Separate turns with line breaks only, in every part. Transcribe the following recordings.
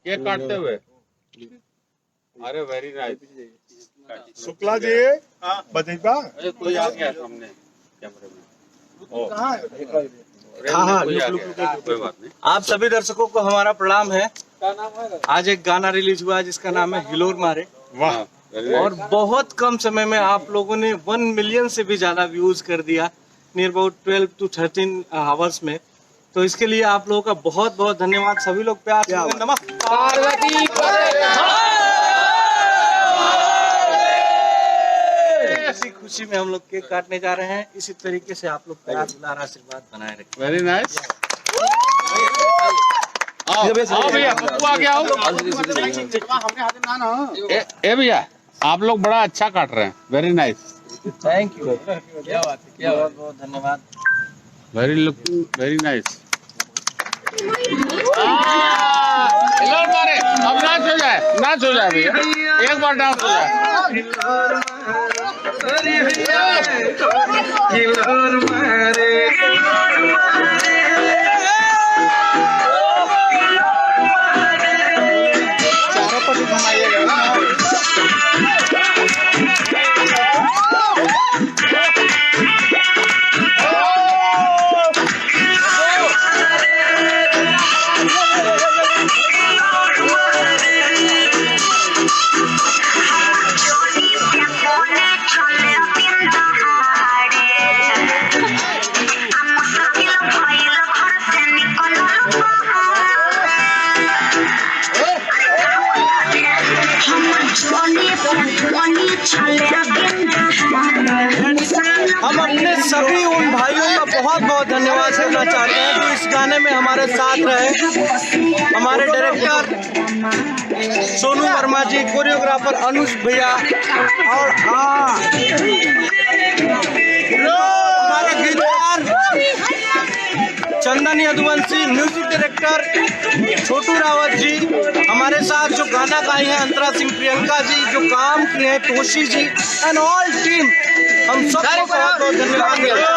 Cake काटते हुए। अरे वेरी नाइस।
शुक्ला जी बजेबा
कोई आ गया सामने कैमरे में।
कहाँ है?
हाँ, कोई बात नहीं।
आप सभी दर्शकों को हमारा प्रणाम है। आज एक गाना रिलीज हुआ है जिसका नाम है हिलोर मारे।
वाह,
और बहुत कम समय में आप लोगों ने 1 मिलियन से भी ज्यादा व्यूज कर दिया, नियर अबाउट 12 to 13 आवर्स में। तो इसके लिए आप लोगों का बहुत बहुत धन्यवाद। सभी लोग प्यार से नमस्कार। इसी खुशी में हम लोग केक काटने जा रहे हैं। इसी तरीके से आप लोग प्यार दुलार आशीर्वाद बनाए रखें।
Very nice. आओ भैया, पप्पू आ गया। ए भैया, आप लोग बड़ा अच्छा काट रहे हैं। Very nice.
Thank you. क्या बात है, क्या बहुत बहुत धन्यवाद।
Very nice. मारे अब नाच हो जाए भैया, एक बार डांस हो जाए। चारों पर घुमाइएगा।
हम अपने सभी उन भाइयों का बहुत बहुत धन्यवाद करना चाहते हैं जो इस गाने में हमारे साथ रहे। हमारे डायरेक्टर सोनू वर्मा जी, कोरियोग्राफर अनुज भैया, और हमारे गीतकार चंदन यदुवंशी, म्यूजिक डायरेक्टर छोटू रावत जी, हमारे साथ जो गाना गाई हैं अंतरा सिंह, प्रियंका जी, जो काम किए हैं तोशी जी, एंड ऑल टीम, हम सबको बहुत बहुत धन्यवाद देते हैं।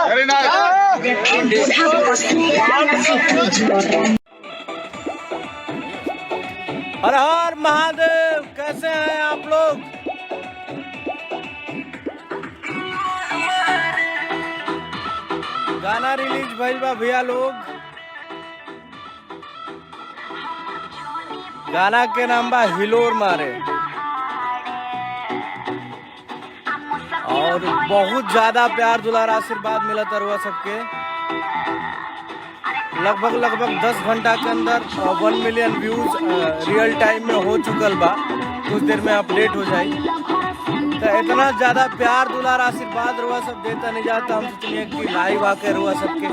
Very nice.
हर हर महादेव। कैसे हैं आप लोग? गाना रिलीज भइल बा भैया लोग। गाना के नाम बा हिलोर मारे और बहुत ज्यादा प्यार दुलार आशीर्वाद मिला तरुआ सबके। लगभग 10 घंटा के अंदर 1 मिलियन व्यूज रियल टाइम में हो चुकल बा। कुछ देर में अपडेट हो जाई। तो इतना ज्यादा प्यार दुलार आशीर्वाद रुआ सब देता नहीं जाता। हम सोचलिए कि लाइव आके रुआ सबके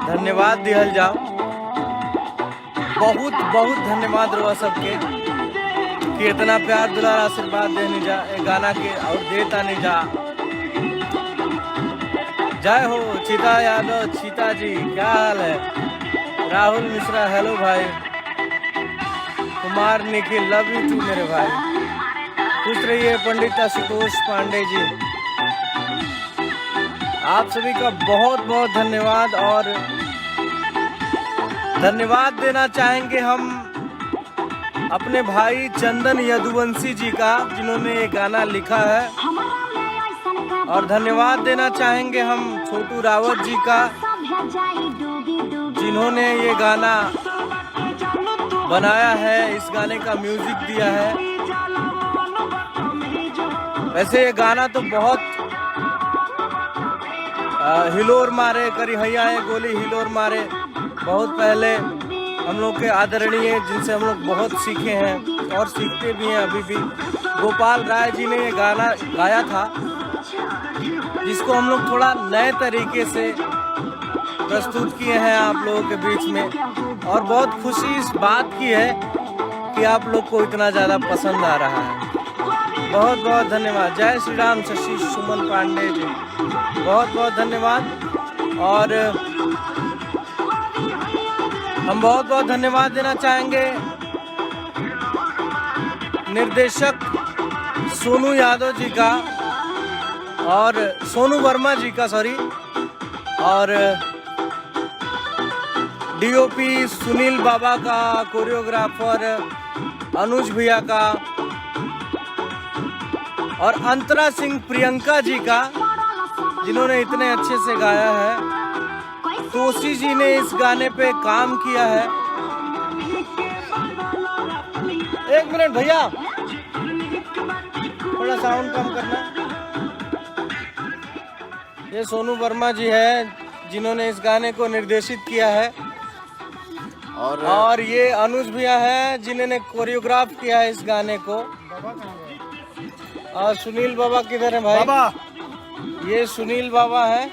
धन्यवाद दिहल जाओ। बहुत बहुत धन्यवाद रुआ सबके कि इतना प्यार दुलार आशीर्वाद देने जा ए गाना के और देता नहीं जा। जय हो चीता यादव। चीता जी क्या हाल है? राहुल मिश्रा हेलो भाई। Kumar Nikhil love you too मेरे भाई। खुश रहिए। पंडित आशुतोष पांडे जी आप सभी का बहुत बहुत धन्यवाद। और धन्यवाद देना चाहेंगे हम अपने भाई चंदन यदुवंशी जी का जिन्होंने ये गाना लिखा है। और धन्यवाद देना चाहेंगे हम छोटू रावत जी का जिन्होंने ये गाना बनाया है, इस गाने का म्यूजिक दिया है। वैसे ये गाना तो बहुत हिलोर मारे करी हैया गोली हिलोर मारे बहुत पहले हम लोग के आदरणीय जिनसे हम लोग बहुत सीखे हैं और सीखते भी हैं अभी भी। गोपाल राय जी ने ये गाना गाया था जिसको हम लोग थोड़ा नए तरीके से प्रस्तुत किए हैं आप लोगों के बीच में। और बहुत खुशी इस बात की है कि आप लोग को इतना ज़्यादा पसंद आ रहा है। बहुत बहुत धन्यवाद। जय श्री राम। शशि सुमन पांडे जी बहुत बहुत धन्यवाद। और हम बहुत बहुत धन्यवाद देना चाहेंगे निर्देशक सोनू यादव जी का और सोनू वर्मा जी का और डीओपी सुनील बाबा का, कोरियोग्राफर अनुज भैया का और अंतरा सिंह प्रियंका जी का जिन्होंने इतने अच्छे से गाया है। तोशी जी ने इस गाने पे काम किया है। एक मिनट भैया थोड़ा साउंड कम करना। ये सोनू वर्मा जी है जिन्होंने इस गाने को निर्देशित किया है। और ये अनुज भैया है जिन्होंने कोरियोग्राफ किया है इस गाने को। और सुनील बाबा किधर है भाई? बाबा ये सुनील बाबा है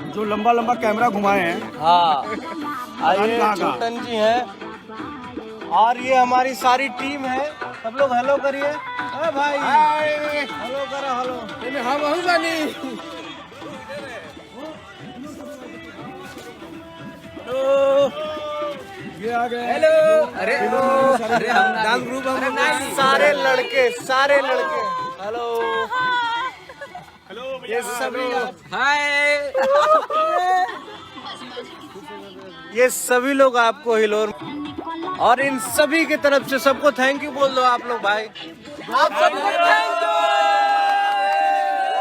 जो लंबा लंबा कैमरा घुमाए हैं।
हाँ ये छोटन जी हैं। और ये हमारी सारी टीम है। सब लोग हेलो करिए। अरे भाई हेलो करो। हेलो हम
ये आ गए।
हेलो। अरे हम डांस ग्रुप हम सारे लड़के हेलो ये सभी हाय ये सभी लोग आपको हिलोर और इन सभी की तरफ से सबको थैंक यू बोल दो आप लोग भाई। आप सबको थैंक यू।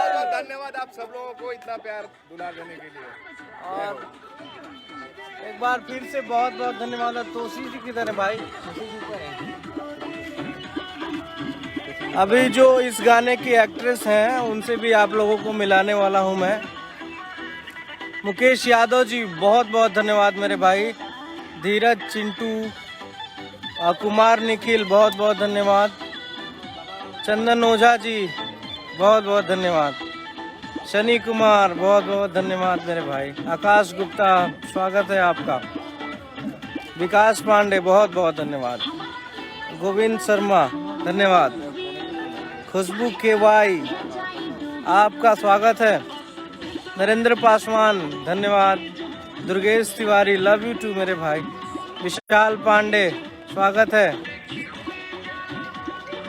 बहुत धन्यवाद आप सब लोगों को इतना प्यार दुलार देने के लिए।
और एक बार फिर से बहुत बहुत धन्यवाद। तोशी जी किधर है भाई? अभी जो इस गाने की एक्ट्रेस हैं उनसे भी आप लोगों को मिलाने वाला हूं मैं। मुकेश यादव जी बहुत बहुत धन्यवाद मेरे भाई। धीरज चिंटू कुमार निखिल बहुत बहुत धन्यवाद। चंदन ओझा जी बहुत बहुत धन्यवाद। शनि कुमार बहुत बहुत धन्यवाद मेरे भाई। आकाश गुप्ता स्वागत है आपका। विकास पांडे बहुत बहुत धन्यवाद। गोविंद शर्मा धन्यवाद। खुशबू केवाई आपका स्वागत है। नरेंद्र पासवान धन्यवाद। Durgesh Tiwari love you too मेरे भाई। विशाल पांडे स्वागत है।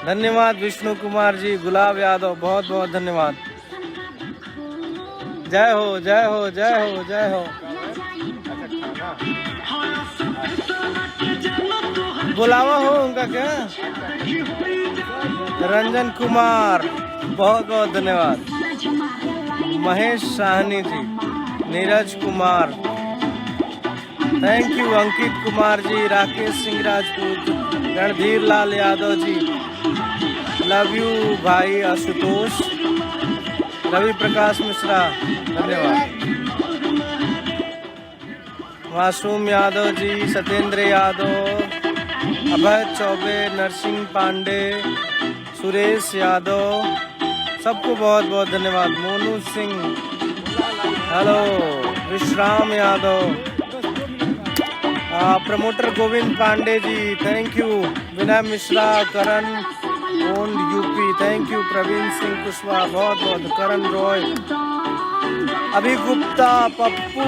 धन्यवाद। विष्णु कुमार जी, गुलाब यादव बहुत बहुत धन्यवाद। जय हो जय हो जय हो जय हो। बुलावा हो उनका क्या? रंजन कुमार बहुत बहुत धन्यवाद। Mahesh Sahni ji, Neeraj Kumar thank you, Ankit Kumar ji, Rakesh Singh Rajput, Randhir Lal Yadav ji love you भाई, आशुतोष, रवि प्रकाश मिश्रा धन्यवाद, मासूम यादव जी, सत्येंद्र यादव, अभय चौबे, नरसिंह पांडे, सुरेश यादव, सबको बहुत बहुत धन्यवाद। Monu Singh hello, Vishram Yadav, promoter Govind Pande ji thank you, Vinay Mishra, Karan ओन यूपी थैंक यू, प्रवीण सिंह कुशवाहा बहुत बहुत, करण रॉय, अभी गुप्ता, पप्पू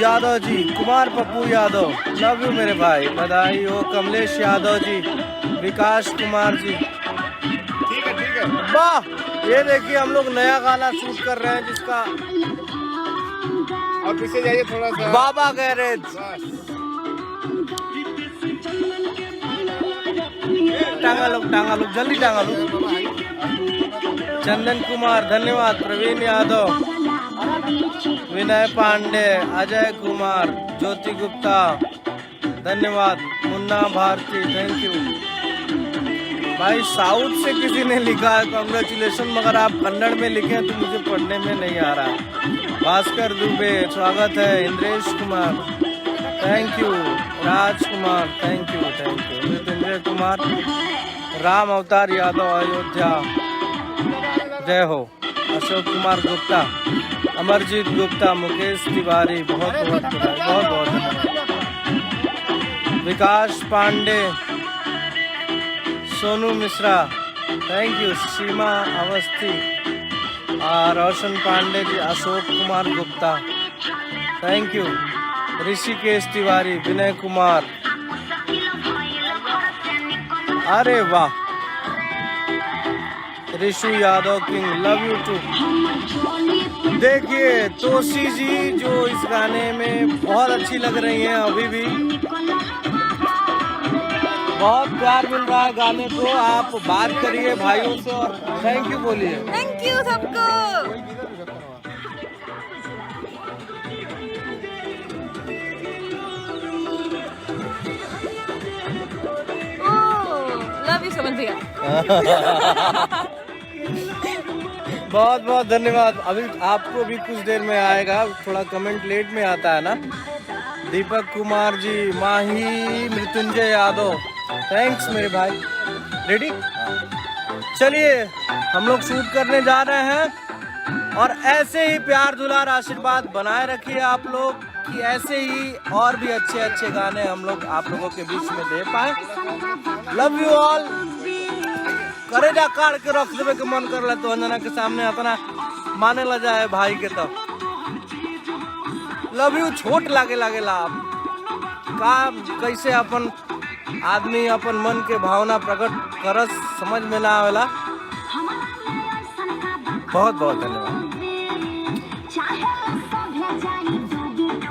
यादव जी, कुमार पप्पू यादव लव यू मेरे भाई, बधाई हो, कमलेश यादव जी, विकास कुमार जी,
ठीक है
वाह। ये देखिए हम लोग नया गाना शूट कर रहे हैं जिसका
और पीछे जाइए थोड़ा सा,
बाबा गैरेज।
बस
टांगा लो जल्दी टांगा लो। चंदन कुमार धन्यवाद, प्रवीण यादव, विनय पांडे, अजय कुमार, ज्योति गुप्ता धन्यवाद, मुन्ना भारती थैंक यू भाई। साउथ से किसी ने लिखा है कांग्रेचुलेशन, मगर आप कन्नड़ में लिखे हैं तो मुझे पढ़ने में नहीं आ रहा है। भास्कर दुबे स्वागत है, Indresh Kumar thank you, Rajkumar thank you, Mrityunjay Kumar, Ram अवतार यादव अयोध्या जय हो, अशोक कुमार गुप्ता, अमरजीत गुप्ता, मुकेश तिवारी बहुत बहुत धन्यवाद, Vikas Pandey, Sonu Mishra thank you, Seema Awasthi, Roshan Pandey ji, Ashok Kumar Gupta thank you, Rishikesh Tiwari, Vinay Kumar, अरे वाह, Rishu Yadav king love you too. देखिए तोशी जी जो इस गाने में बहुत अच्छी लग रही हैं, अभी भी बहुत प्यार मिल रहा है गाने को। आप बात करिए भाइयों से और थैंक यू बोलिए।
थैंक यू सबको। लव यू समझ गया।
बहुत बहुत धन्यवाद। अभी आपको भी कुछ देर में आएगा, थोड़ा कमेंट लेट में आता है ना। दीपक कुमार जी, माही, मृत्युंजय यादव थैंक्स मेरे भाई। रेडी, चलिए हम लोग शूट करने जा रहे हैं और ऐसे ही प्यार दुलार आशीर्वाद बनाए रखिए आप लोग कि ऐसे ही और भी अच्छे अच्छे गाने हम लोग आप लोगों के बीच में दे पाए। Love you all. करेजा काट के रख देवे के मन कर तो अंजना के सामने अपना माने ला जाए भाई के, तो लव यू छोट लागेला का कैसे अपन आदमी अपन मन के भावना प्रकट करस समझ में ना आवेला। बहुत बहुत धन्यवाद।